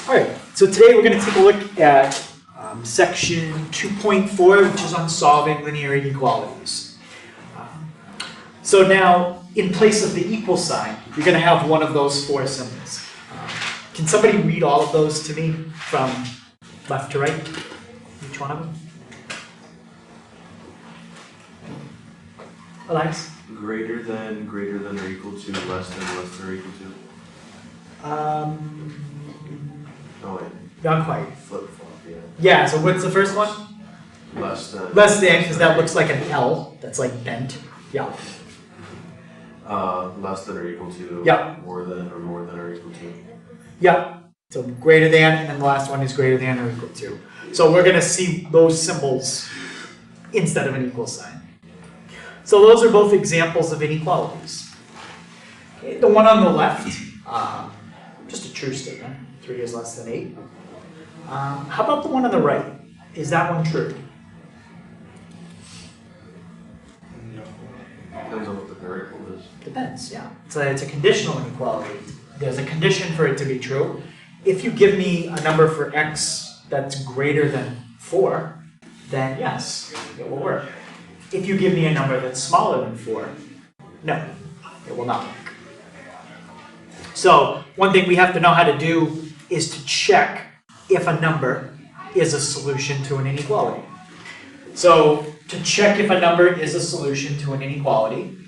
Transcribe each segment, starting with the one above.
All right, so today we're going to take a look at section 2.4, which is on solving linear inequalities. So now, in place of the equal sign, you're going to have one of those four symbols. Can somebody read all of those to me from left to right? Each one of them? Elias? Greater than or equal to, less than or equal to. Oh wait. Not quite. Flip flop, yeah. Yeah, so what's the first one? Less than. Less than, because that looks like an L that's like bent. Yeah. Less than or equal to. Yeah. More than or equal to. Yeah. So greater than, and then the last one is greater than or equal to. So we're going to see those symbols instead of an equal sign. So those are both examples of inequalities. Okay, the one on the left, just a true statement. 3 is less than 8. How about the one on the right? Is that one true? No. Depends on what the variable is. Depends, yeah. So it's a conditional inequality. There's a condition for it to be true. If you give me a number for x that's greater than 4, then yes, it will work. If you give me a number that's smaller than 4, no, it will not work. So one thing we have to know how to do is to check if a number is a solution to an inequality. So to check if a number is a solution to an inequality,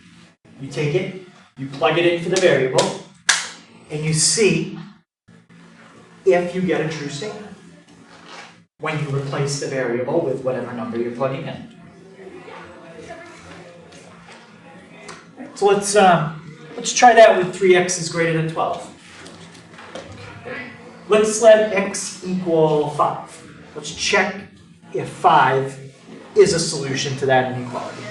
you take it, you plug it into the variable, and you see if you get a true statement when you replace the variable with whatever number you're plugging in. So let's try that with 3x is greater than 12. Let's let x equal 5. Let's check if 5 is a solution to that inequality.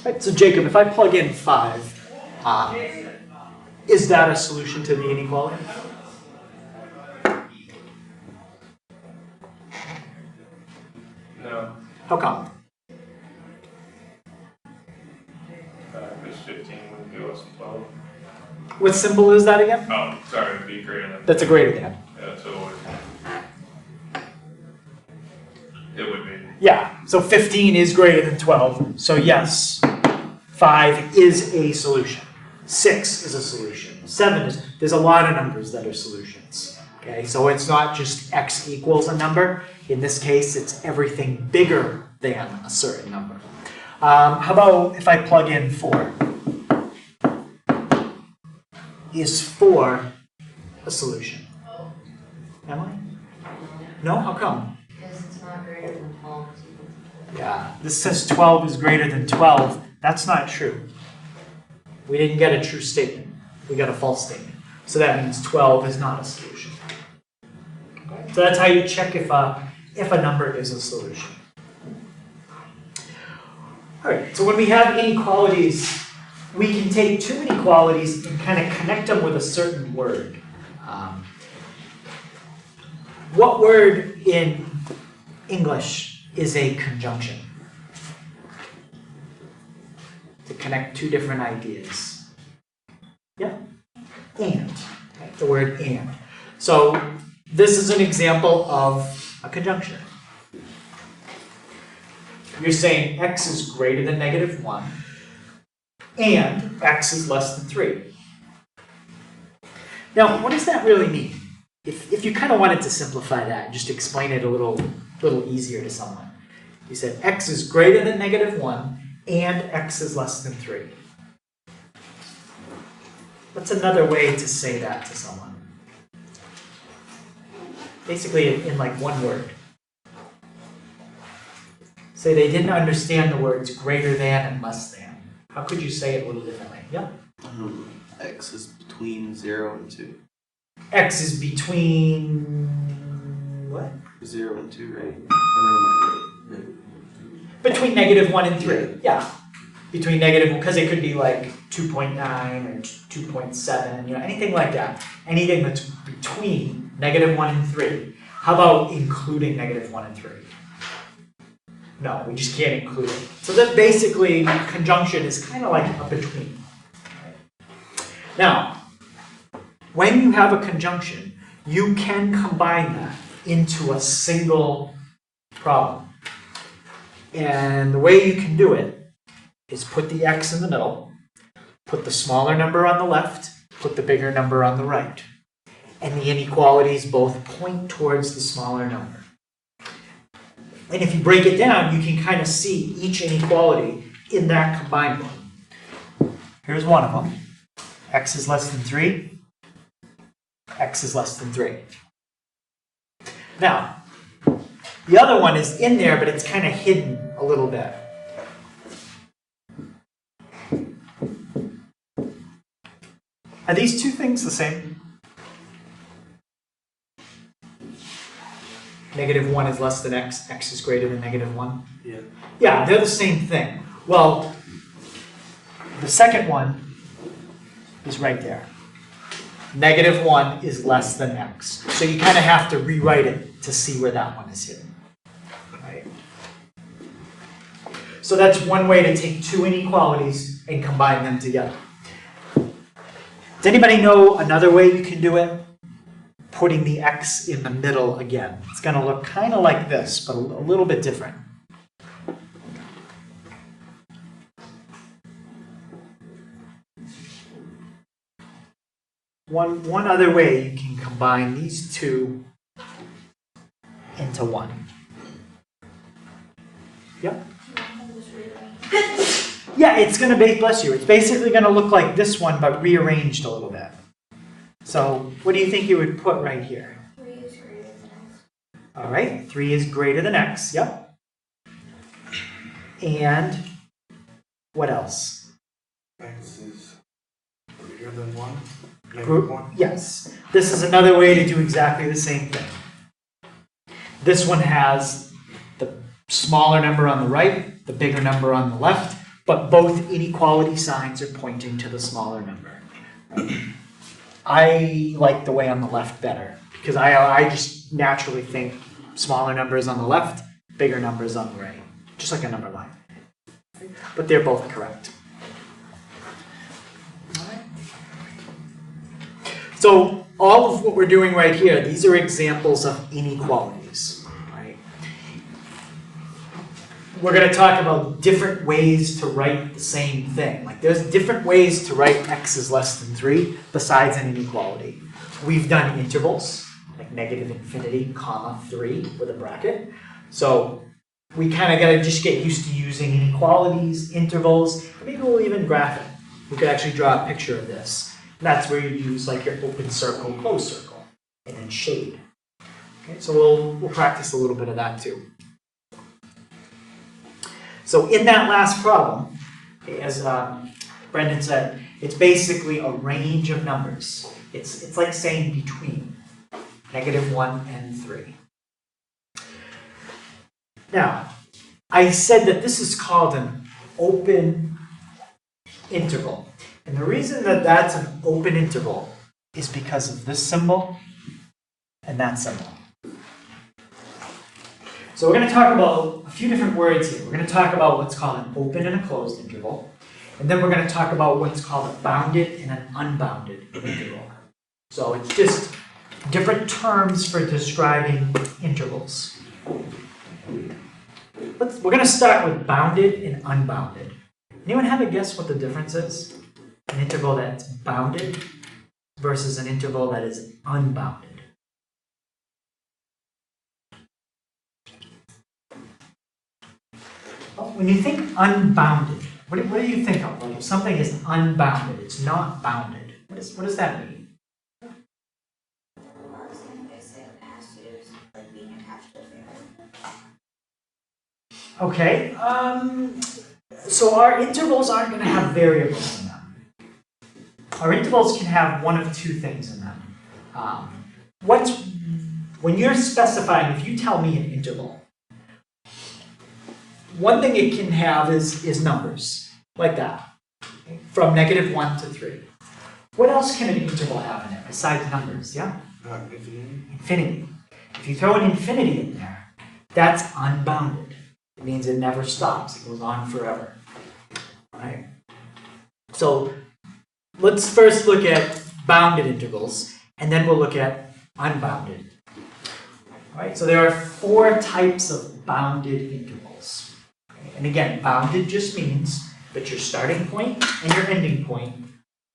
Right, so Jacob, if I plug in 5, is that a solution to the inequality? No. How come? Because 15 would be less than 12. What symbol is that again? Oh, sorry, it'd be greater than. That's a greater than. Yeah, so it would be. Yeah, so 15 is greater than 12. So yes, 5 is a solution. 6 is a solution. 7 is, there's a lot of numbers that are solutions. Okay, so it's not just x equals a number. In this case, it's everything bigger than a certain number. How about if I plug in 4? Is 4 a solution? Am I? No? How come? Because it's not greater than 12. Yeah, this says 12 is greater than 12. That's not true. We didn't get a true statement. We got a false statement. So that means 12 is not a solution. So that's how you check if a number is a solution. All right, so when we have inequalities, we can take two inequalities and kind of connect them with a certain word. What word in English is a conjunction? To connect two different ideas. Yeah? And. Right? The word and. So this is an example of a conjunction. You're saying x is greater than -1 and x is less than 3. Now, what does that really mean? If you kind of wanted to simplify that and just explain it a little easier to someone. You said x is greater than -1 and x is less than 3. What's another way to say that to someone? Basically in like one word. Say they didn't understand the words greater than and less than. How could you say it a little differently? Yeah? X is between 0 and 2. X is between what? 0 and 2, right? Between -1 and 3. Yeah. Between negative, because it could be like 2.9 or 2.7, anything like that. Anything that's between -1 and 3. How about including -1 and 3? No, we just can't include it. So that basically, conjunction is kind of like a between. Now, when you have a conjunction, you can combine that into a single problem. And the way you can do it is put the x in the middle, put the smaller number on the left, put the bigger number on the right. And the inequalities both point towards the smaller number. And if you break it down, you can kind of see each inequality in that combined one. Here's one of them. X is less than 3. X is less than 3. Now, the other one is in there, but it's kind of hidden a little bit. Are these two things the same? -1 is less than x, x is greater than -1? Yeah. Yeah, they're the same thing. Well, the second one is right there. -1 is less than x. So you kind of have to rewrite it to see where that one is hidden. Right? So that's one way to take two inequalities and combine them together. Does anybody know another way you can do it? Putting the x in the middle again. It's going to look kind of like this, but a little bit different. One other way you can combine these two into one. Yep. Yeah, it's going to be, bless you, it's basically going to look like this one, but rearranged a little bit. So, what do you think you would put right here? 3 is greater than x. All right, 3 is greater than x, yep. And what else? X is greater than 1. Yes, this is another way to do exactly the same thing. This one has the smaller number on the right, the bigger number on the left, but both inequality signs are pointing to the smaller number. I like the way on the left better, because I just naturally think smaller numbers on the left, bigger numbers on the right, just like a number line. But they're both correct. So all of what we're doing right here, these are examples of inequalities. Right? We're going to talk about different ways to write the same thing. Like there's different ways to write x is less than 3 besides an inequality. We've done intervals, like -∞, comma 3 with a bracket. So we kind of got to just get used to using inequalities, intervals, maybe we'll even graph it. We could actually draw a picture of this. And that's where you use like your open circle, closed circle, and then shade. Okay, so we'll practice a little bit of that too. So in that last problem, okay, as Brendan said, it's basically a range of numbers. It's like saying between -1 and 3. Now, I said that this is called an open interval. And the reason that that's an open interval is because of this symbol and that symbol. So we're going to talk about a few different words here. We're going to talk about what's called an open and a closed interval. And then we're going to talk about what's called a bounded and an unbounded interval. So it's just different terms for describing intervals. We're going to start with bounded and unbounded. Anyone have a guess what the difference is? An interval that's bounded versus an interval that is unbounded. Well, when you think unbounded, what do you think of? Like if something is unbounded, it's not bounded. What does that mean? A lot of times they say it has to do with like being attached to a variable. Okay, so our intervals aren't going to have variables in them. Our intervals can have one of two things in them. When you're specifying, if you tell me an interval, one thing it can have is numbers, like that, okay? From -1 to 3. What else can an interval have in it besides numbers, yeah? Infinity. Infinity. If you throw an infinity in there, that's unbounded. It means it never stops. It goes on forever. All right? So let's first look at bounded intervals, and then we'll look at unbounded. All right, so there are 4 types of bounded intervals. Okay? And again, bounded just means that your starting point and your ending point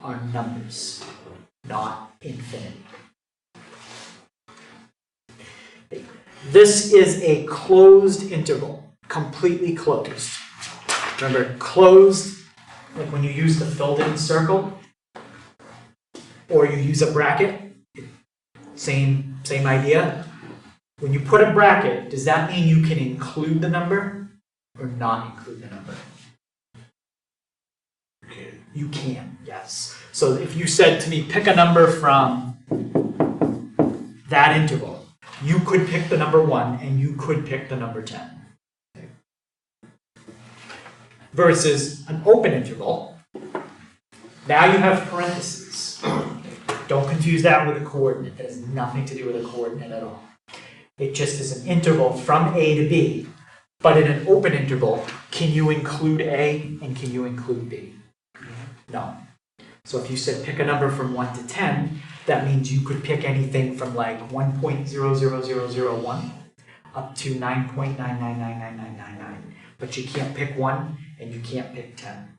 are numbers, not infinity. This is a closed interval, completely closed. Remember, closed, like when you use the filled-in circle, or you use a bracket, same idea. When you put a bracket, does that mean you can include the number or not include the number? You can, yes. So if you said to me, pick a number from that interval, you could pick the number 1 and you could pick the number 10. Okay. Versus an open interval, now you have parentheses. Don't confuse that with a coordinate. That has nothing to do with a coordinate at all. It just is an interval from A to B. But in an open interval, can you include A and can you include B? No. So if you said pick a number from 1 to 10, that means you could pick anything from like 1.00001 up to 9.9999999. But you can't pick 1 and you can't pick 10.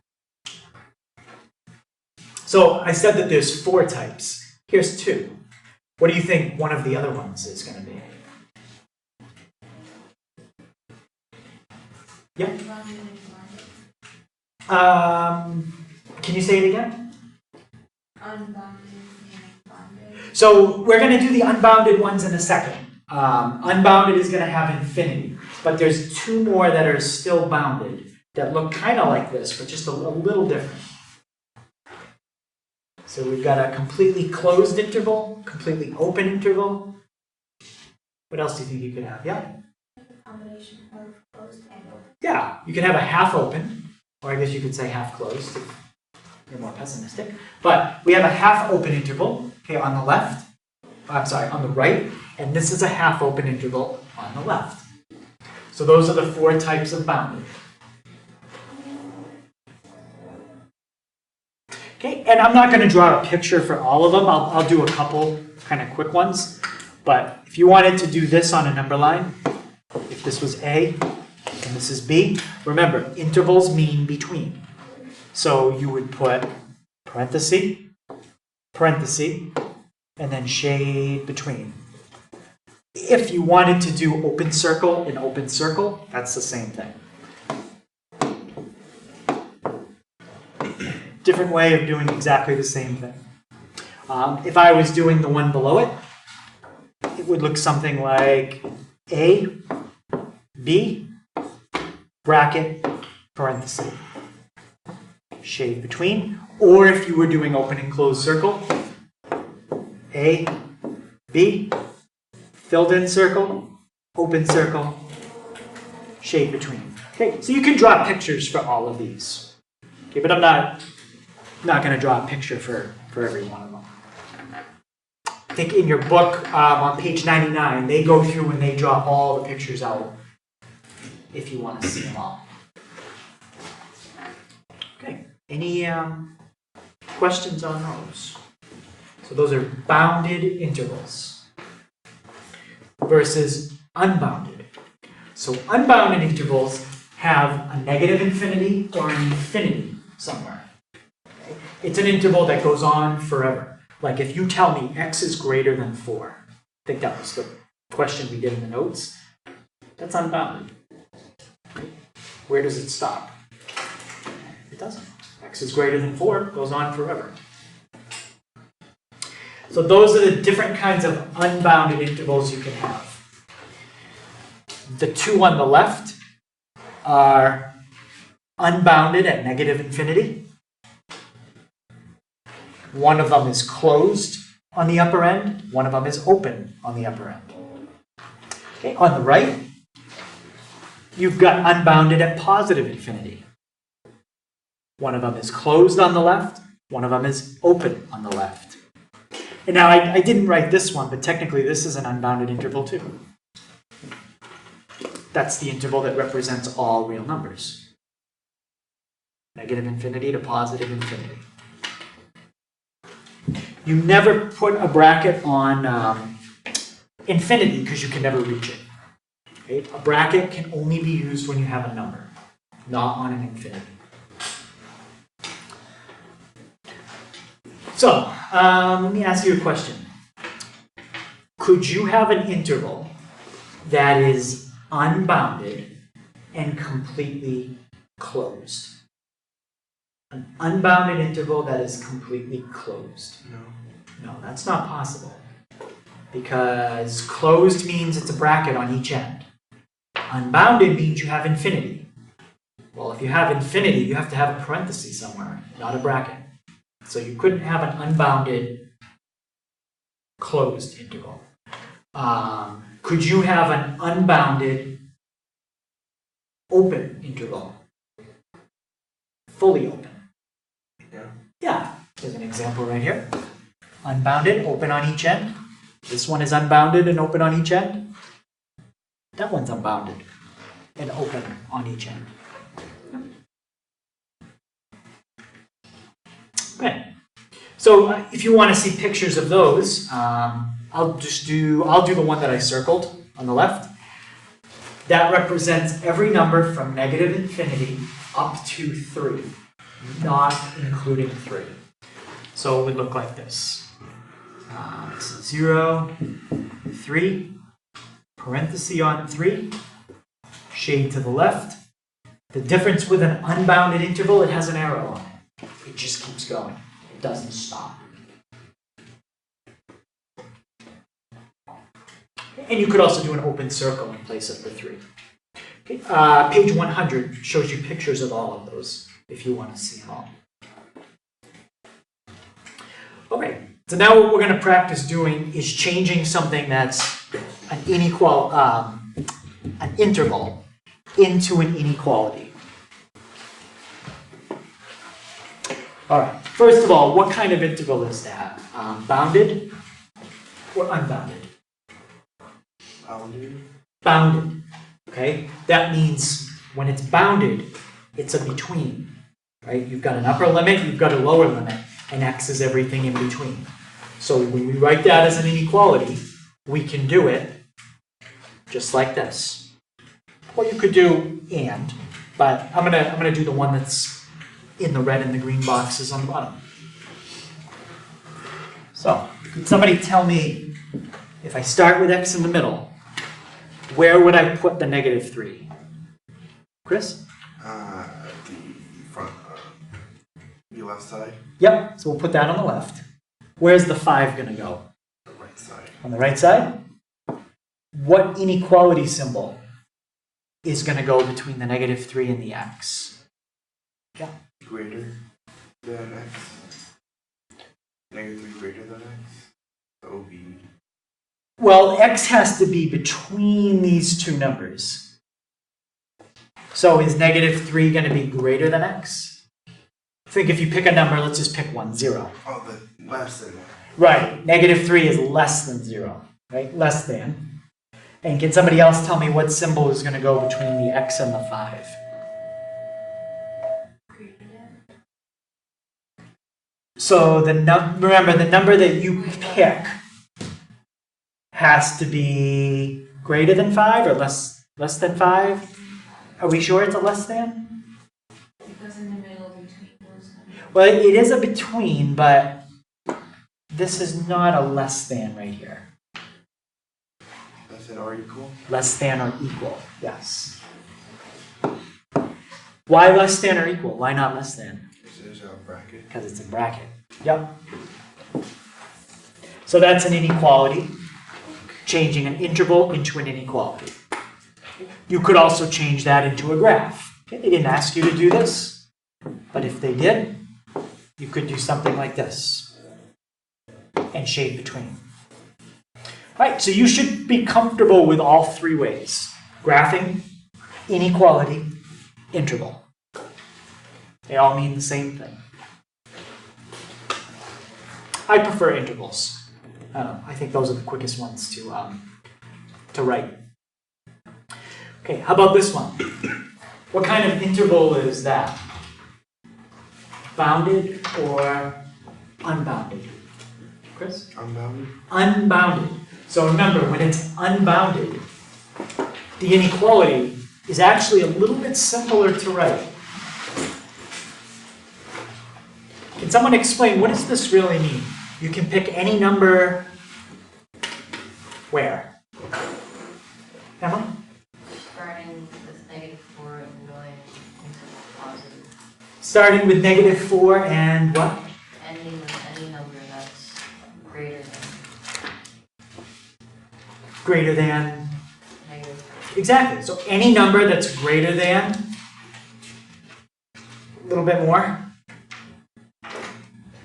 So I said that there's 4 types. Here's 2. What do you think one of the other ones is going to be? Yep. Can you say it again? Unbounded and bounded. So we're going to do the unbounded ones in a second. Unbounded is going to have infinity, but there's 2 more that are still bounded that look kind of like this, but just a little different. So we've got a completely closed interval, completely open interval. What else do you think you could have? Yeah? A combination of closed and open. Yeah, you can have a half open, or I guess you could say half closed if you're more pessimistic. But we have a half open interval, okay, on the left. I'm sorry, on the right, and this is a half open interval on the left. So those are the 4 types of bounded. Okay, and I'm not going to draw a picture for all of them. I'll do a couple kind of quick ones. But if you wanted to do this on a number line, if this was A and this is B, remember, intervals mean between. So you would put parenthesis, parenthesis, and then shade between. If you wanted to do open circle and open circle, that's the same thing. Different way of doing exactly the same thing. If I was doing the one below it, it would look something like A, B, bracket, parenthesis, shade between. Or if you were doing open and closed circle, A, B, filled in circle, open circle, shade between. Okay, so you can draw pictures for all of these. Okay, but I'm not going to draw a picture for every one of them. I think in your book on page 99, they go through and they draw all the pictures out if you want to see them all. Okay, any questions on those? So those are bounded intervals versus unbounded. So unbounded intervals have a negative infinity or an infinity somewhere. Okay? It's an interval that goes on forever. Like if you tell me x is greater than 4, I think that was the question we did in the notes, that's unbounded. Where does it stop? It doesn't. X is greater than 4, goes on forever. So those are the different kinds of unbounded intervals you can have. The 2 on the left are unbounded at negative infinity. One of them is closed on the upper end. One of them is open on the upper end. Okay, on the right, you've got unbounded at positive infinity. One of them is closed on the left. One of them is open on the left. And now I didn't write this one, but technically this is an unbounded interval too. That's the interval that represents all real numbers. Negative infinity to positive infinity. You never put a bracket on infinity because you can never reach it. Okay? A bracket can only be used when you have a number, not on an infinity. So, let me ask you a question. Could you have an interval that is unbounded and completely closed? An unbounded interval that is completely closed. No, that's not possible. Because closed means it's a bracket on each end. Unbounded means you have infinity. Well, if you have infinity, you have to have a parenthesis somewhere, not a bracket. So you couldn't have an unbounded closed interval. Could you have an unbounded open interval? Fully open. Yeah, there's an example right here. Unbounded, open on each end. This one is unbounded and open on each end. That one's unbounded and open on each end. Okay. So if you want to see pictures of those, I'll do the one that I circled on the left. That represents every number from negative infinity up to 3, not including 3. So it would look like this. 0, 3, parenthesis on 3, shade to the left. The difference with an unbounded interval, it has an arrow on it. It just keeps going. It doesn't stop. And you could also do an open circle in place of the 3. Okay. Page 100 shows you pictures of all of those, if you want to see them all. Okay, so now what we're going to practice doing is changing something that's an interval into an inequality. All right, first of all, what kind of interval is that? Bounded or unbounded? Bounded. Bounded. Okay, that means when it's bounded, it's a between. Right? You've got an upper limit, you've got a lower limit, and x is everything in between. So when we write that as an inequality, we can do it just like this. Or you could do and, but I'm gonna do the one that's in the red and the green boxes on the bottom. So, could somebody tell me, if I start with x in the middle, where would I put the negative 3? Chris? The front, the left side, Yep, so we'll put that on the left. Where's the 5 going to go? the right side. On the right side? What inequality symbol is going to go between the negative 3 and the x? Yeah. Greater than x. Negative 3 greater than x. So be. Well, x has to be between these two numbers. So is negative 3 going to be greater than x? Think if you pick a number, let's just pick one, 0. Oh, the less than that. Right, negative 3 is less than 0, right? Less than. And can somebody else tell me what symbol is going to go between the x and the 5? So remember, the number that you pick has to be greater than 5 or less than 5? Are we sure it's a less than? Because in the middle between those numbers. Well, it is a between, but this is not a less than right here. Less than or equal? Less than or equal, yes. Why less than or equal? Why not less than? There's a bracket. Because it's a bracket. Yep. So that's an inequality, changing an interval into an inequality. You could also change that into a graph. Okay, they didn't ask you to do this, but if they did, you could do something like this and shade between. All right, so you should be comfortable with all 3 ways: graphing, inequality, interval. They all mean the same thing. I prefer intervals. I think those are the quickest ones to write. Okay, how about this one? What kind of interval is that? Bounded or unbounded? Chris? Unbounded. Unbounded. So remember, when it's unbounded, the inequality is actually a little bit simpler to write. Can someone explain, what does this really mean? You can pick any number where? Emma? Starting with -4 and going into positive, Starting with -4 and what? ending with any number that's greater than Greater than? -4. Exactly. So any number that's greater than, a little bit more?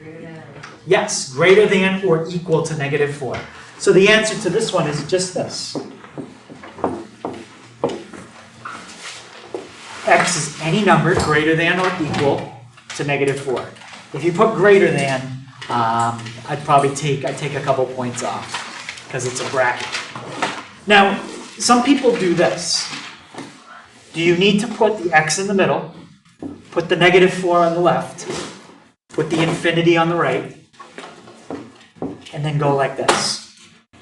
Greater than, Yes, greater than or equal to -4. So the answer to this one is just this. X is any number greater than or equal to -4. If you put greater than, I'd take a couple points off because it's a bracket. Now, some people do this. Do you need to put the X in the middle, put the -4 on the left, put the infinity on the right, and then go like this?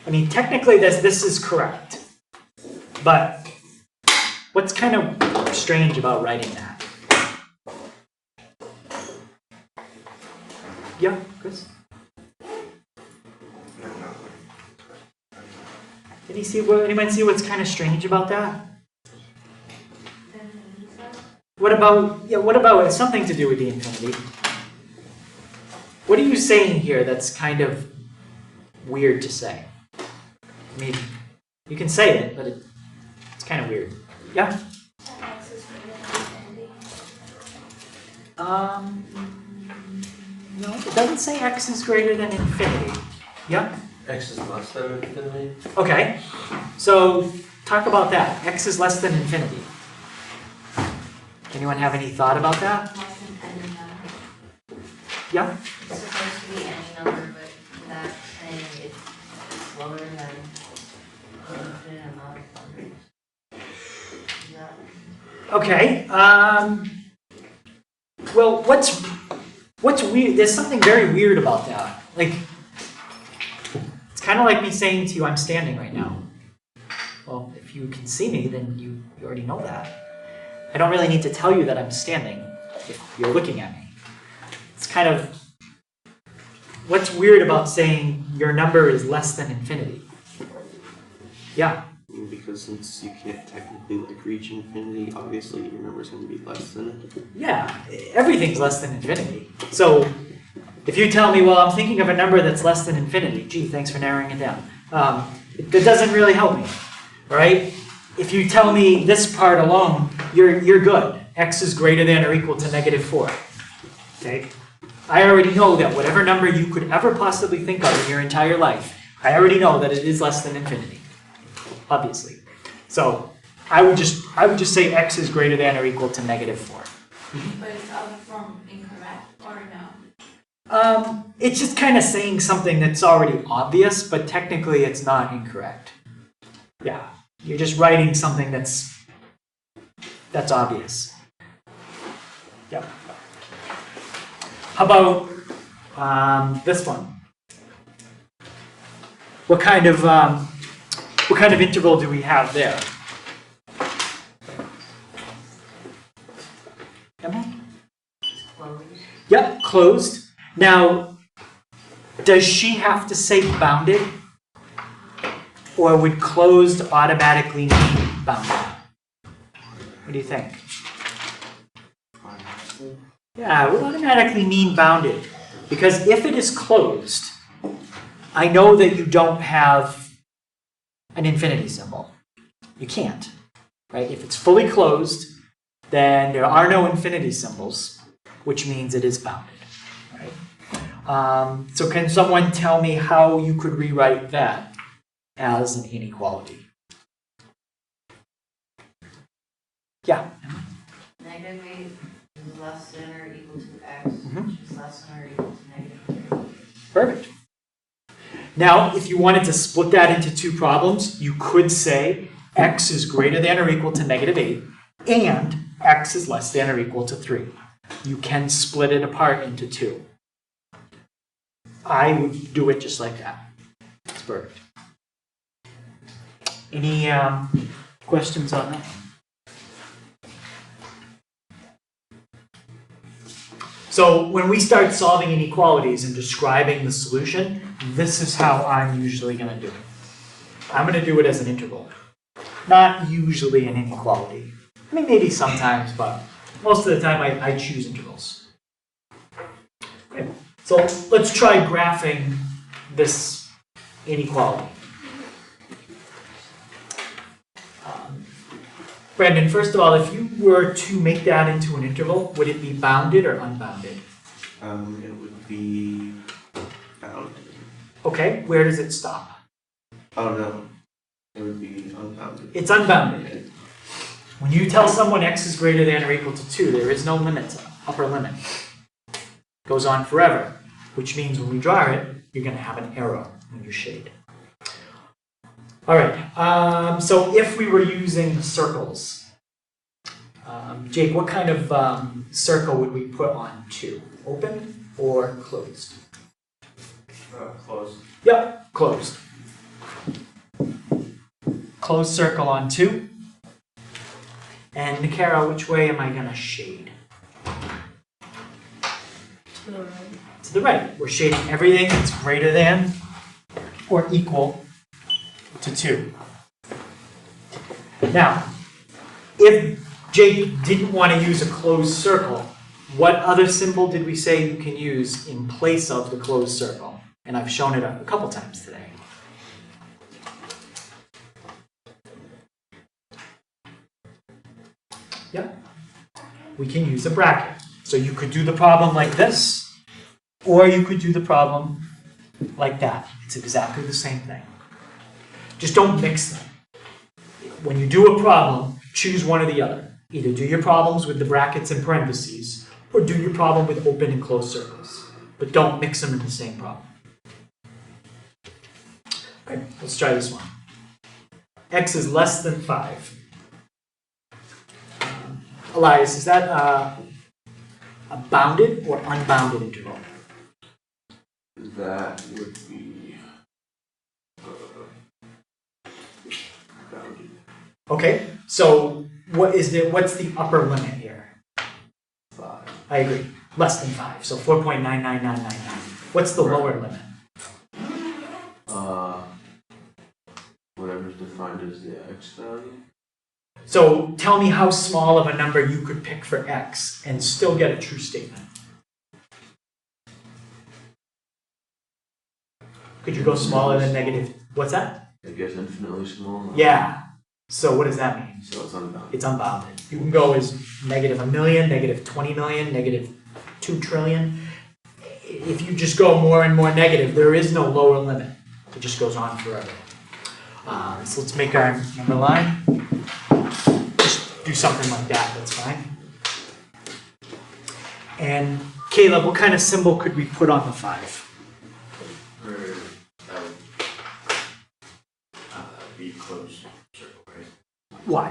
I mean, technically this is correct, but what's kind of strange about writing that? Yeah, Chris? No. Anyone see what's kind of strange about that? What about it's something to do with the infinity? What are you saying here that's kind of weird to say? I mean, you can say it, but it's kind of weird. Yeah? X is greater than infinity. No, it doesn't say X is greater than infinity. Yeah? X is less than infinity? Okay. So, talk about that. X is less than infinity. Anyone have any thought about that? less than any number. Yeah? It's supposed to be any number, but that's saying it's lower than an infinite amount of numbers. Is that? Okay. Well, what's weird? There's something very weird about that. Like, it's kind of like me saying to you, I'm standing right now. Well, if you can see me, then you already know that. I don't really need to tell you that I'm standing if you're looking at me. It's kind of, what's weird about saying your number is less than infinity? Yeah. Because since you can't technically like reach infinity, obviously your number's going to be less than it. Yeah, everything's less than infinity. So if you tell me, well, I'm thinking of a number that's less than infinity, gee, thanks for narrowing it down. That doesn't really help me, right? If you tell me this part alone, you're good. X is greater than or equal to -4. Okay? I already know that whatever number you could ever possibly think of in your entire life, I already know that it is less than infinity. Obviously. So I would just say X is greater than or equal to -4. But it's other form incorrect or no? It's just kind of saying something that's already obvious, but technically it's not incorrect. Yeah, you're just writing something that's obvious. Yep. How about this one? What kind of interval do we have there? Emma? Closed. Yep, closed. Now, does she have to say bounded? Or would closed automatically mean bounded? What do you think? Yeah, it would automatically mean bounded. Because if it is closed, I know that you don't have an infinity symbol. You can't, right? If it's fully closed, then there are no infinity symbols, which means it is bounded, right? So can someone tell me how you could rewrite that as an inequality? Yeah. Negative 8 is less than or equal to x, which is less than or equal to -3. Perfect. Now, if you wanted to split that into two problems, you could say x is greater than or equal to -8, and x is less than or equal to 3. You can split it apart into 2. I would do it just like that. It's perfect. Any questions on that? So when we start solving inequalities and describing the solution, this is how I'm usually going to do it. I'm going to do it as an interval. Not usually an inequality. I mean, maybe sometimes, but most of the time I choose intervals. Okay. So let's try graphing this inequality. Brandon, first of all, if you were to make that into an interval, would it be bounded or unbounded? It would be bounded. Okay, where does it stop? Oh no, it would be unbounded. It's unbounded. When you tell someone x is greater than or equal to 2, there is no limit, upper limit. It goes on forever, which means when we draw it, you're going to have an arrow when you shade. All right, so if we were using circles, Jake, what kind of circle would we put on 2? Open or closed? Close. Yep, closed. Closed circle on 2. And Nikara, which way am I going to shade? To the right. To the right. We're shading everything that's greater than or equal to 2. Now, if Jake didn't want to use a closed circle, what other symbol did we say you can use in place of the closed circle? And I've shown it a couple times today. Yeah. We can use a bracket. So you could do the problem like this, or you could do the problem like that. It's exactly the same thing. Just don't mix them. When you do a problem, choose one or the other. Either do your problems with the brackets and parentheses, or do your problem with open and closed circles. But don't mix them in the same problem. Okay, let's try this one. X is less than 5. Elias, is that a bounded or unbounded interval? That would be bounded. Okay, so what's the upper limit here? 5. I agree. Less than 5, so 4.99999. What's the lower limit? Whatever's defined as the x value. So tell me how small of a number you could pick for x and still get a true statement. Could you go smaller than negative? What's that? I guess infinitely small. Yeah. So what does that mean? So it's unbounded. It's unbounded. You can go as -1 million, -20 million, -2 trillion. If you just go more and more negative, there is no lower limit. It just goes on forever. So let's make our number line. Just do something like that, that's fine. And Caleb, what kind of symbol could we put on the 5? That would be closed circle, right? Why?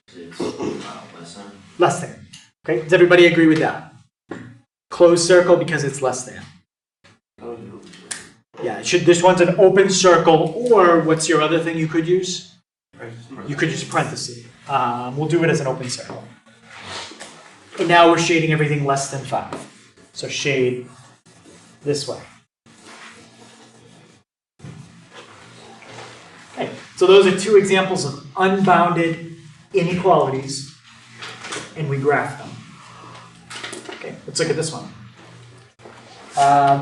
It's less than. Less than. Okay, does everybody agree with that? Closed circle because it's less than. Yeah, this one's an open circle, or what's your other thing you could use? You could use a parenthesis. We'll do it as an open circle. And now we're shading everything less than 5. So shade this way. Okay, so those are 2 examples of unbounded inequalities, and we graph them. Okay, let's look at this one.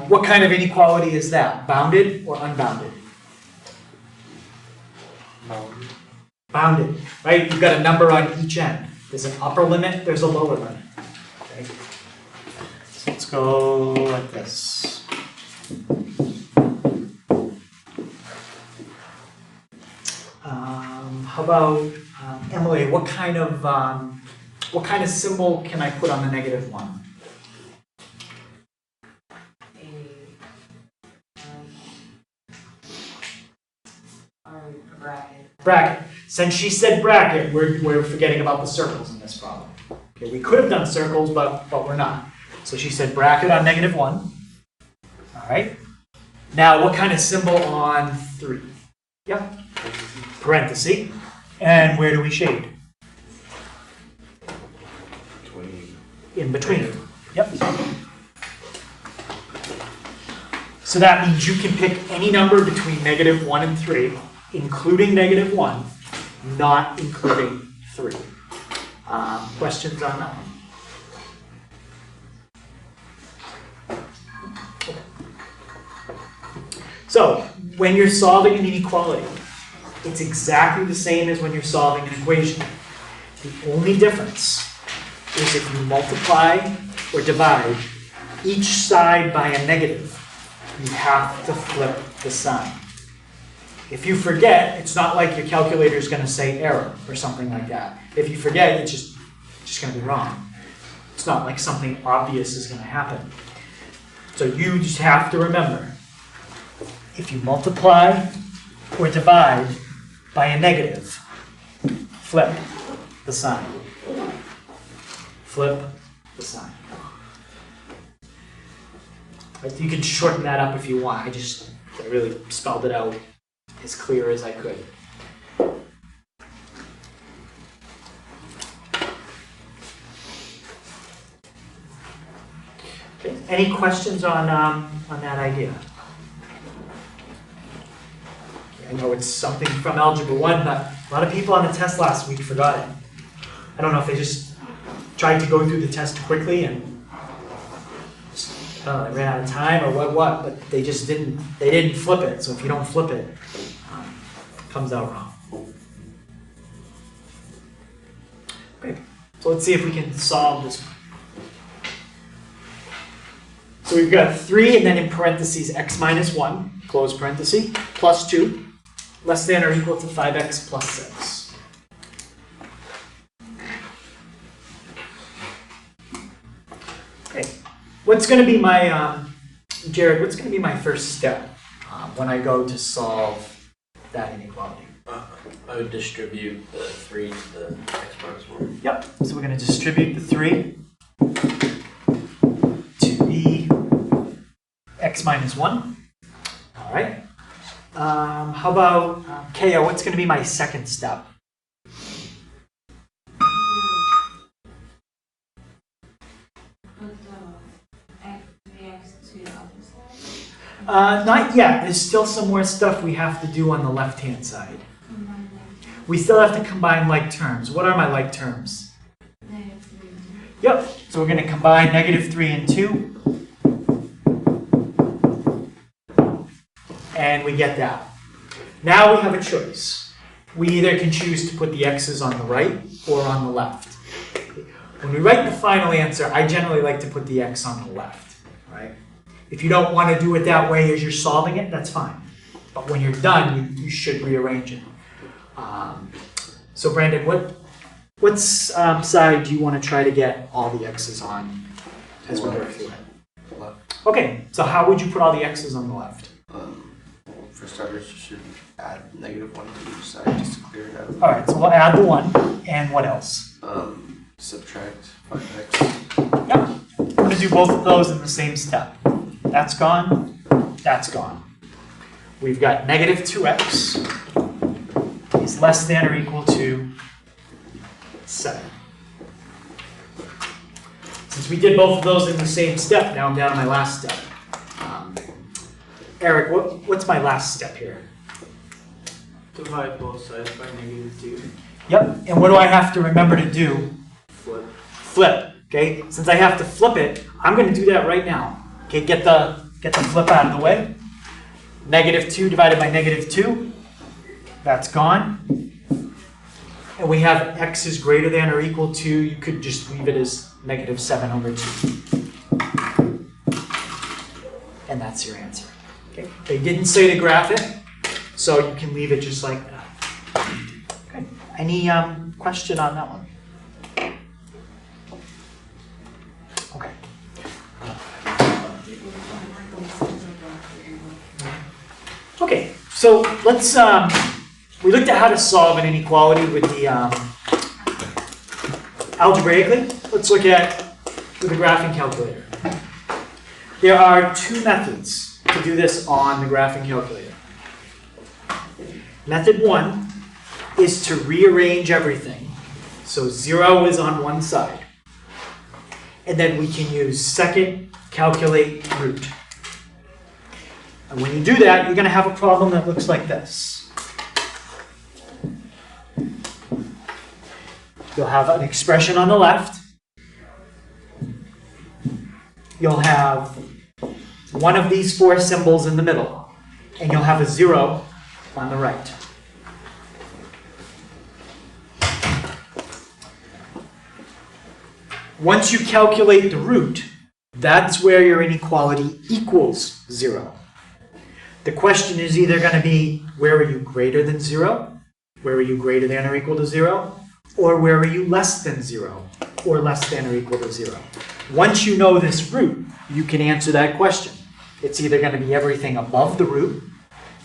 What kind of inequality is that? Bounded or unbounded? Bounded, right? You've got a number on each end. There's an upper limit, there's a lower limit. Okay. So let's go like this. How about Emily? What kind of symbol can I put on the -1? Bracket. Bracket. since she said bracket, we're forgetting about the circles in this problem. Okay, we could have done circles, but we're not. So she said bracket on -1. All right. Now, what kind of symbol on 3? Yep. Parenthesis. And where do we shade? 20. In between. Yep. So that means you can pick any number between -1 and 3, including -1, not including 3. Questions on that one? So, when you're solving an inequality, it's exactly the same as when you're solving an equation. The only difference is if you multiply or divide each side by a negative, you have to flip the sign. If you forget, it's not like your calculator is going to say error or something like that. If you forget, it's just going to be wrong. It's not like something obvious is going to happen. So you just have to remember, if you multiply or divide by a negative, flip the sign. Flip the sign. You can shorten that up if you want. I really spelled it out as clear as I could. Okay. Any questions on that idea? I know it's something from Algebra 1, but a lot of people on the test last week forgot it. I don't know if they just tried to go through the test quickly and they ran out of time or what, but they just didn't flip it. So if you don't flip it, it comes out wrong. Okay, so let's see if we can solve this one. So we've got 3 and then in parentheses x minus 1, close parenthesis, plus 2, less than or equal to 5x plus 6. Okay, what's going to be my, Jared, what's going to be my first step when I go to solve that inequality? I would distribute the 3 to the x minus 1. Yep, so we're going to distribute the 3 to the x minus 1. All right. How about, Kaya, what's going to be my second step? Not yet. There's still some more stuff we have to do on the left-hand side. We still have to combine like terms. What are my like terms? Yep. So we're going to combine -3 and 2. And we get that. Now we have a choice. We either can choose to put the x's on the right or on the left. When we write the final answer, I generally like to put the x on the left, right? If you don't want to do it that way as you're solving it, that's fine. But when you're done, you should rearrange it. So Brandon, what side do you want to try to get all the x's on as we go through it? Left. Okay, so how would you put all the x's on the left? For starters, you should add -1 to each side just to clear it out. All right, so we'll add the 1, and what else? Subtract 5x. Yep, we're going to do both of those in the same step. That's gone, that's gone. We've got -2x is less than or equal to 7. Since we did both of those in the same step, now I'm down to my last step. Eric, what's my last step here? Divide both sides by -2. Yep, and what do I have to remember to do? Flip. Flip, okay? Since I have to flip it, I'm going to do that right now. Okay, get the flip out of the way. -2 divided by -2, that's gone. And we have x is greater than or equal to, you could just leave it as -7/2. And that's your answer. Okay. They didn't say to graph it, so you can leave it just like that. Okay. Any question on that one? Okay. Okay, so let's we looked at how to solve an inequality with the algebraically. Let's look at with the graphing calculator. There are two methods to do this on the graphing calculator. Method one is to rearrange everything. So 0 is on one side. And then we can use second calculate root. And when you do that, you're going to have a problem that looks like this. You'll have an expression on the left. You'll have one of these four symbols in the middle. And you'll have a 0 on the right. Once you calculate the root, that's where your inequality equals 0. The question is either going to be, where are you greater than 0? Where are you greater than or equal to 0? Or where are you less than 0? Or less than or equal to 0? Once you know this root, you can answer that question. It's either going to be everything above the root,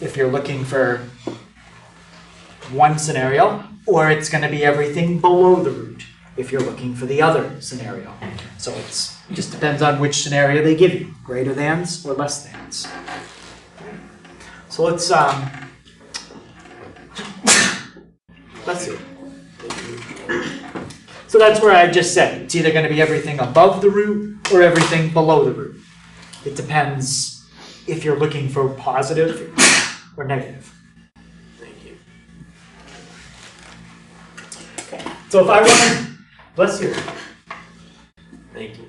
if you're looking for one scenario, or it's going to be everything below the root, if you're looking for the other scenario. So it just depends on which scenario they give you, greater thans or less thans. So let's see. So that's where I just said, it's either going to be everything above the root or everything below the root. It depends if you're looking for positive or negative. Thank you. Okay. So if I wanted, bless you. Thank you.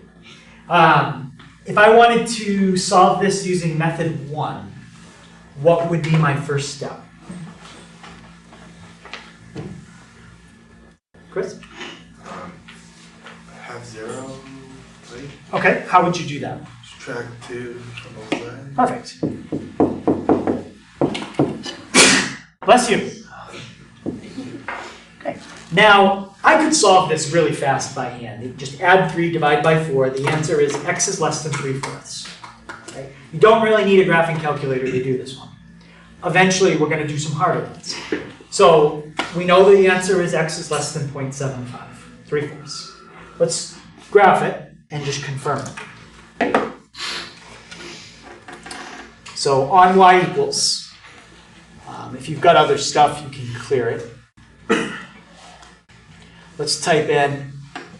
If I wanted to solve this using method 1, what would be my first step? Chris? Have 0, right? Okay, how would you do that? Subtract 2 from both sides. Perfect. Bless you. Okay. Now, I could solve this really fast by hand. You just add 3, divide by 4. The answer is x is less than 3/4. Okay? You don't really need a graphing calculator to do this one. Eventually, we're going to do some harder ones. So, we know the answer is x is less than 0.75, 3/4. Let's graph it and just confirm it. So on y equals, if you've got other stuff, you can clear it. Let's type in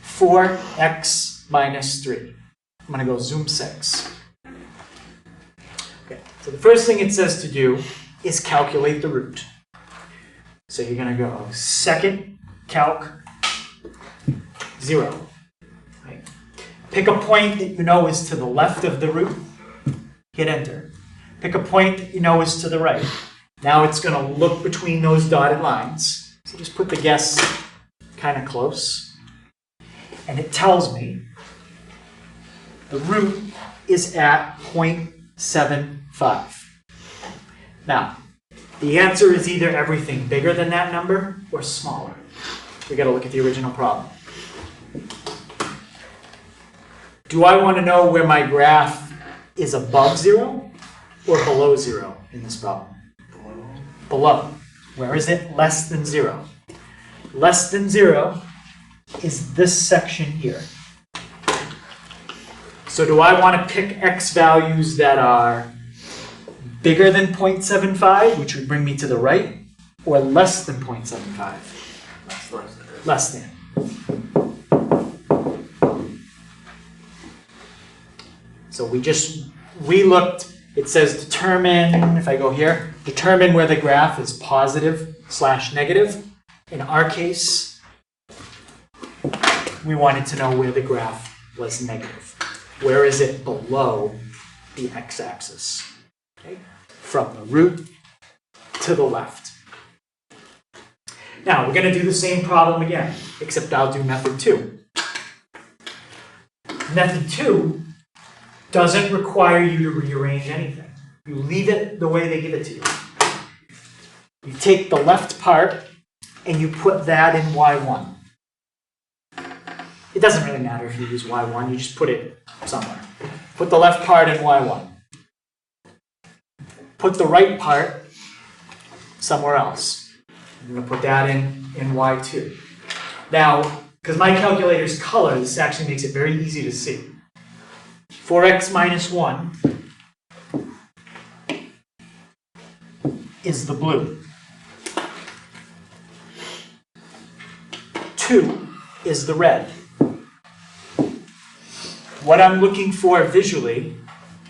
4x minus 3. I'm going to go zoom 6. Okay, so the first thing it says to do is calculate the root. So you're going to go second calc 0. Right. Pick a point that you know is to the left of the root. Hit enter. Pick a point that you know is to the right. Now it's going to look between those dotted lines. So just put the guess kind of close. And it tells me the root is at 0.75. Now, the answer is either everything bigger than that number or smaller. We got to look at the original problem. Do I want to know where my graph is above 0 or below 0 in this problem? Below. Where is it? Less than 0. Less than 0 is this section here. So do I want to pick x values that are bigger than 0.75, which would bring me to the right, or less than 0.75? Less than. So we looked, it says determine, if I go here, determine where the graph is positive / negative. In our case, we wanted to know where the graph was negative. Where is it below the x-axis? Okay. From the root to the left. Now, we're going to do the same problem again, except I'll do method 2. Method 2 doesn't require you to rearrange anything. You leave it the way they give it to you. You take the left part and you put that in y1. It doesn't really matter if you use y1, you just put it somewhere. Put the left part in y1. Put the right part somewhere else. I'm gonna put that in y2. Now, because my calculator's color, this actually makes it very easy to see. 4x minus 1 is the blue. 2 is the red. What I'm looking for visually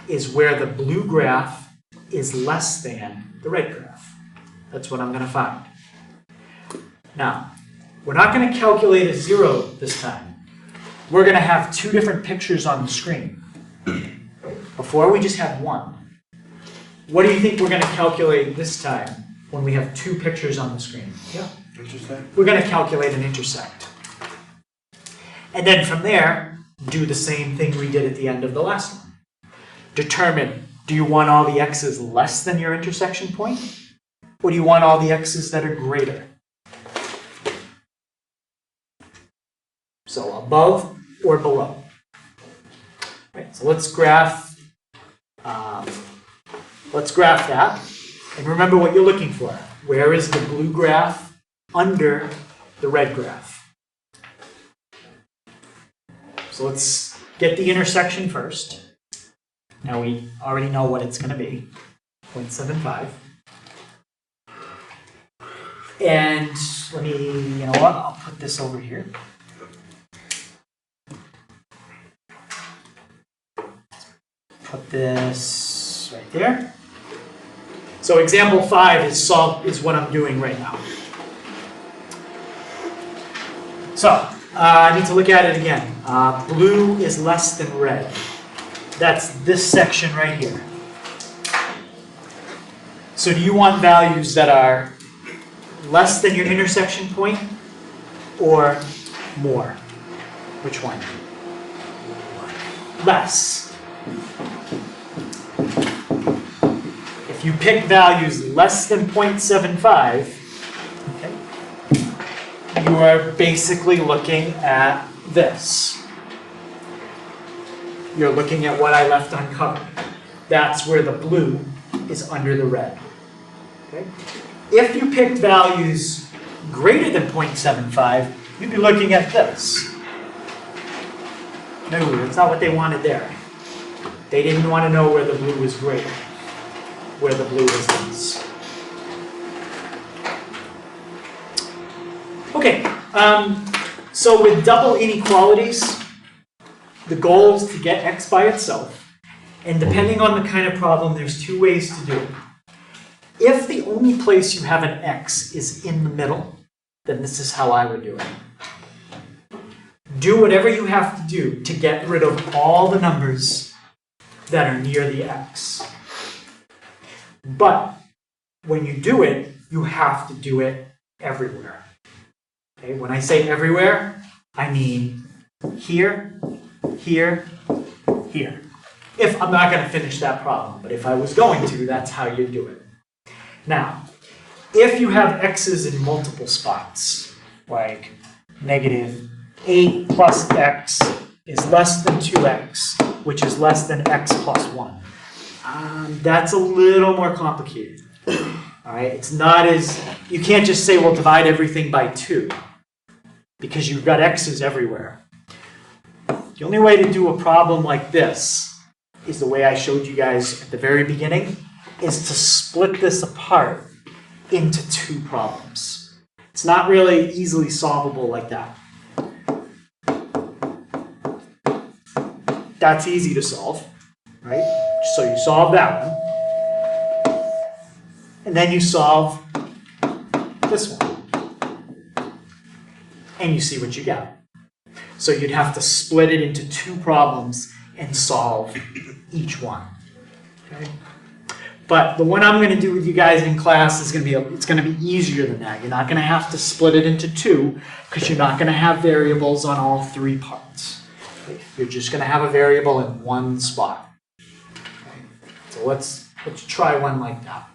is where the blue graph is less than the red graph. That's what I'm going to find. Now, we're not going to calculate a 0 this time. We're going to have two different pictures on the screen. Before we just had one. What do you think we're going to calculate this time when we have two pictures on the screen? Yeah. Intersect. We're going to calculate an intersect. And then from there, do the same thing we did at the end of the last one. Determine, do you want all the x's less than your intersection point? Or do you want all the x's that are greater? So above or below. Right, so let's graph that. And remember what you're looking for. Where is the blue graph under the red graph? So let's get the intersection first. Now we already know what it's going to be, 0.75. And let me, you know what, I'll put this over here. Put this right there. So example 5 is what I'm doing right now. So I need to look at it again. Blue is less than red. That's this section right here. So do you want values that are less than your intersection point or more? Which one? Less. If you pick values less than 0.75, okay, you are basically looking at this. You're looking at what I left uncovered. That's where the blue is under the red. Okay? If you picked values greater than 0.75, you'd be looking at this. No, that's not what they wanted there. They didn't want to know where the blue was greater, where the blue was less. Okay, so with double inequalities, the goal is to get x by itself, and depending on the kind of problem, there's two ways to do it. If the only place you have an x is in the middle, then this is how I would do it. Do whatever you have to do to get rid of all the numbers that are near the x. But when you do it, you have to do it everywhere. Okay? When I say everywhere, I mean here, here, here. If I'm not going to finish that problem, but if I was going to, that's how you do it. Now, if you have x's in multiple spots, like negative 8 plus x is less than 2x, which is less than x plus 1, that's a little more complicated. All right, it's not as, you can't just say, well, divide everything by 2, because you've got x's everywhere. The only way to do a problem like this is the way I showed you guys at the very beginning, is to split this apart into two problems. It's not really easily solvable like that. That's easy to solve, right? So you solve that one, and then you solve this one, and you see what you get. So you'd have to split it into two problems and solve each one. Okay? But the one I'm going to do with you guys in class is going to be easier than that. You're not going to have to split it into two because you're not going to have variables on all three parts. Okay? You're just going to have a variable in one spot. Okay? So let's try one like that.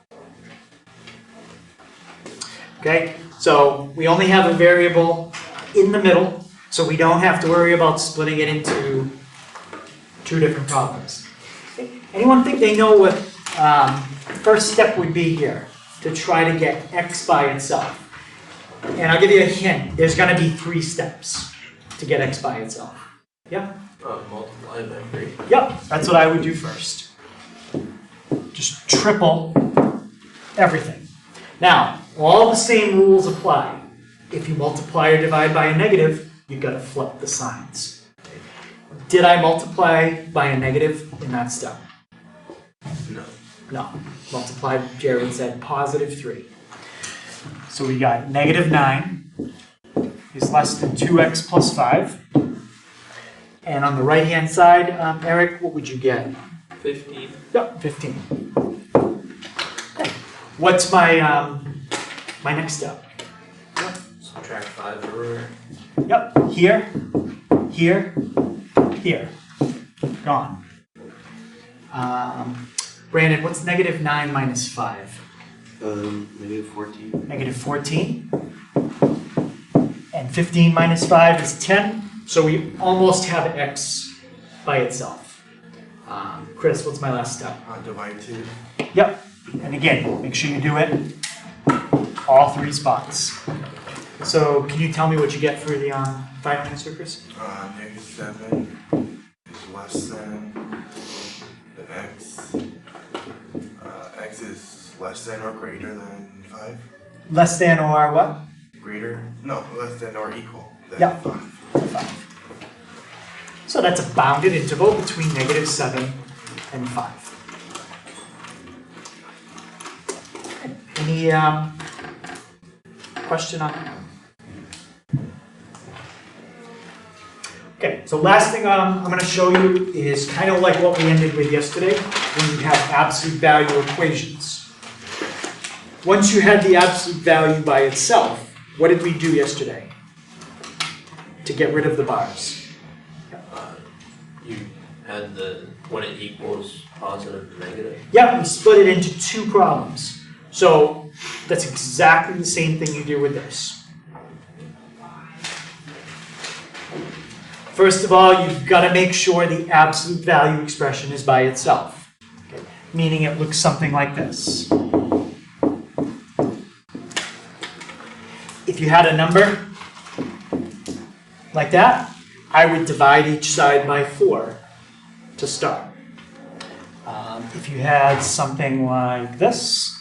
Okay? So we only have a variable in the middle, so we don't have to worry about splitting it into two different problems. Okay. Anyone think they know what first step would be here to try to get x by itself? And I'll give you a hint, there's gonna be 3 steps to get x by itself. Yeah? Multiply by 3. Yep, that's what I would do first. Just triple everything. Now, all the same rules apply. If you multiply or divide by a negative, you've got to flip the signs. Did I multiply by a negative in that step? No. No. Multiply, Jared said, positive 3. So we got negative 9 is less than 2x plus 5. And on the right-hand side, Eric, what would you get? 15. Yep, 15. Okay. What's my my next step? Subtract 5 everywhere. Yep, here, here, here. Gone. Brandon, what's negative 9 minus 5? Negative 14. Negative 14. And 15 minus 5 is 10. So we almost have x by itself. Chris, what's my last step? Divide 2. Yep. And again, make sure you do it all 3 spots. So can you tell me what you get for the final answer, Chris? Negative 7 is less than x. X is less than or greater than 5. Less than or what? Greater? No, less than or equal than Yeah. 5. 5. So that's a bounded interval between negative 7 and 5. Any question on that? Okay, so last thing I'm going to show you is kind of like what we ended with yesterday when you have absolute value equations. Once you had the absolute value by itself, what did we do yesterday to get rid of the bars? You had when it equals positive and negative. Yeah, we split it into 2 problems. So that's exactly the same thing you do with this. First of all, you've got to make sure the absolute value expression is by itself. Okay. Meaning it looks something like this. If you had a number like that, I would divide each side by 4 to start. If you had something like this,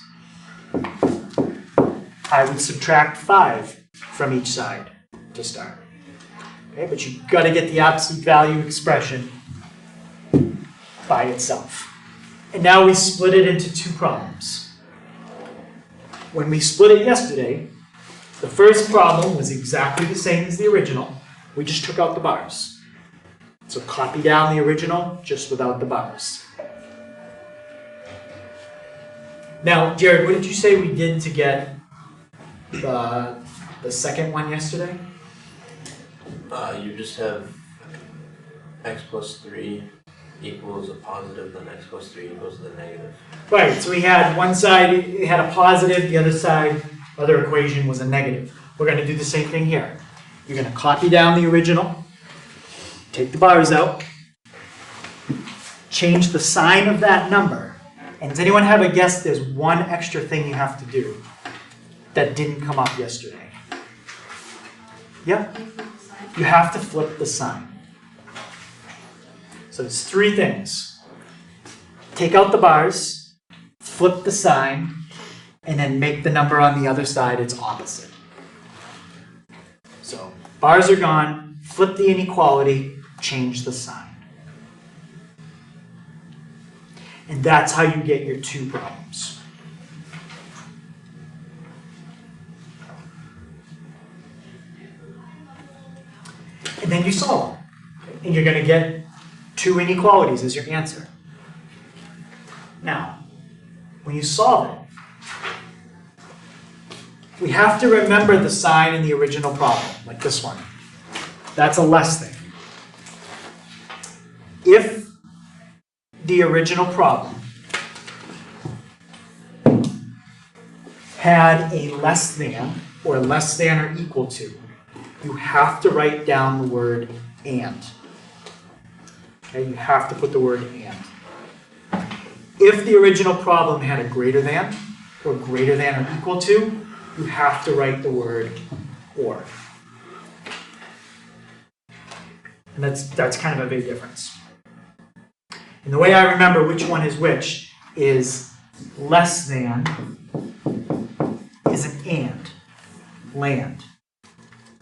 I would subtract 5 from each side to start. Okay, but you've got to get the absolute value expression by itself. And now we split it into 2 problems. When we split it yesterday, the first problem was exactly the same as the original. We just took out the bars. So copy down the original just without the bars. Now, Jared, what did you say we did to get the second one yesterday? You just have x plus 3 equals a positive, then x plus 3 equals the negative. Right, so we had one side, it had a positive, the other side, other equation was a negative. We're going to do the same thing here. You're going to copy down the original, take the bars out, change the sign of that number. And does anyone have a guess there's one extra thing you have to do that didn't come up yesterday? Yep. You have to flip the sign. So it's 3 things. Take out the bars, flip the sign, and then make the number on the other side its opposite. So bars are gone, flip the inequality, change the sign. And that's how you get your 2 problems. And then you solve them. And you're going to get 2 inequalities as your answer. Now, when you solve it, we have to remember the sign in the original problem, like this one. That's a less thing. If the original problem had a less than or less than or equal to, you have to write down the word and. Okay, you have to put the word and. If the original problem had a greater than or equal to, you have to write the word or. And that's kind of a big difference. And the way I remember which one is which is less than is an and. Land.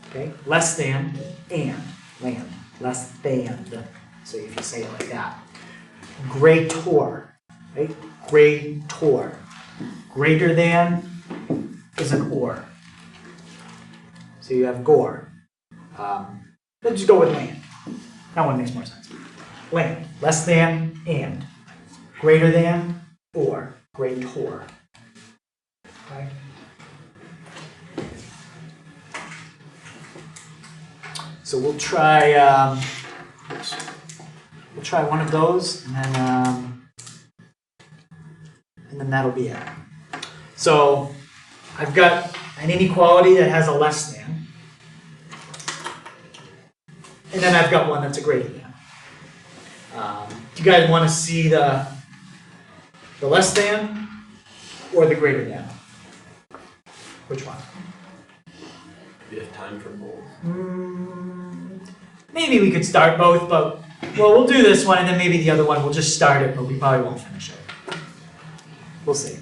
Okay? Less than and. Land. Less than. So if you say it like that. Greater. Right? Greater. Greater than is an or. So you have gore. Let's just go with land. That one makes more sense. Land. Less than and. Greater than or. Greater. Okay? So we'll try one of those, and then that'll be it. So I've got an inequality that has a less than, and then I've got one that's a greater than. Do you guys want to see the less than or the greater than? Which one? Do you have time for both? Maybe we could start both, but we'll do this one, and then maybe the other one we'll just start it, but we probably won't finish it. We'll see.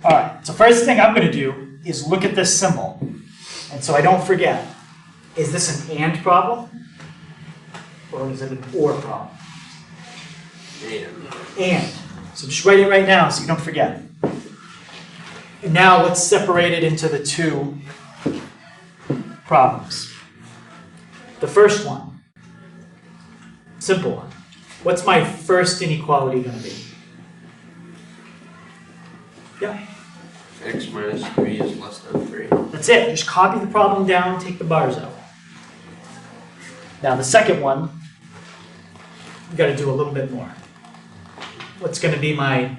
All right, so first thing I'm going to do is look at this symbol. And so I don't forget, is this an and problem? Or is it an or problem? And. So just write it right now so you don't forget. And now let's separate it into the two problems. The first one, simple one. What's my first inequality going to be? Yeah. X minus 3 is less than 3. That's it. Just copy the problem down, take the bars out. Now the second one, we've got to do a little bit more. What's going to be my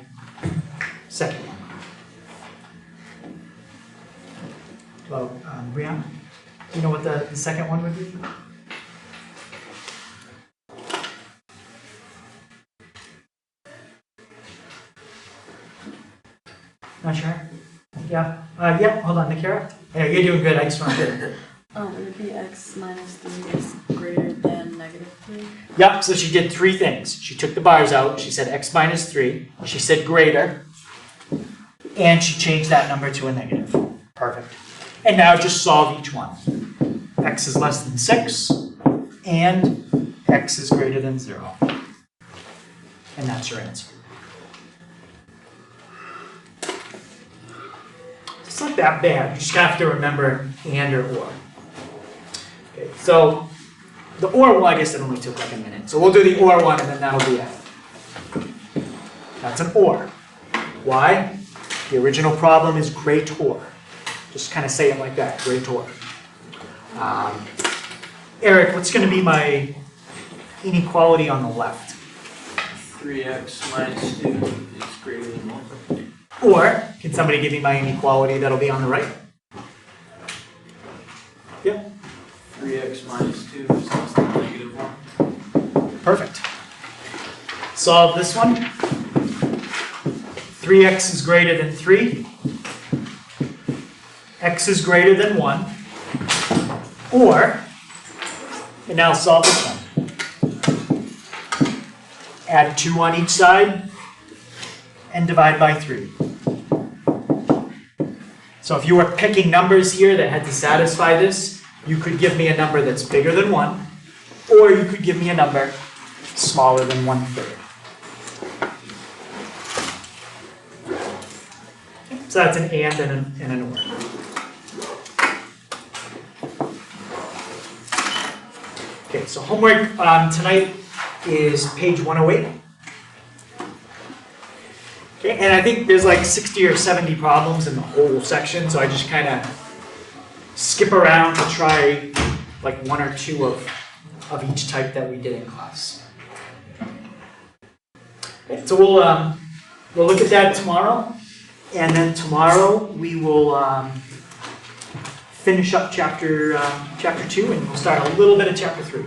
second one? Well, Brianna, do you know what the second one would be? Not sure? Yeah? Yeah, hold on, Nikara. Yeah, you're doing good. I just want to... Would it be x minus 3 is greater than negative 3? Yep, so she did three things. She took the bars out. She said x minus 3. She said greater. And she changed that number to a negative. Perfect. And now just solve each one. X is less than 6. And x is greater than 0. And that's your answer. It's not that bad. You just have to remember and or. Okay, so the or, well, I guess it only took like a minute. So we'll do the or one, and then that'll be it. That's an or. Why? The original problem is greater. Just kind of say it like that, greater. Eric, what's going to be my inequality on the left? 3x minus 2 is greater than 1. Or, can somebody give me my inequality that'll be on the right? Yep. 3x minus 2 is less than negative 1. Perfect. Solve this one. 3x is greater than 3. X is greater than 1. Or, and now solve this one. Add 2 on each side and divide by 3. So if you were picking numbers here that had to satisfy this, you could give me a number that's bigger than 1, or you could give me a number smaller than 1/3. So that's an and an or. Okay, so homework tonight is page 108. Okay, and I think there's like 60 or 70 problems in the whole section, so I just kind of skip around to try like 1 or 2 of each type that we did in class. Okay, so we'll look at that tomorrow, and then tomorrow we will finish up chapter 2, and we'll start a little bit of chapter 3.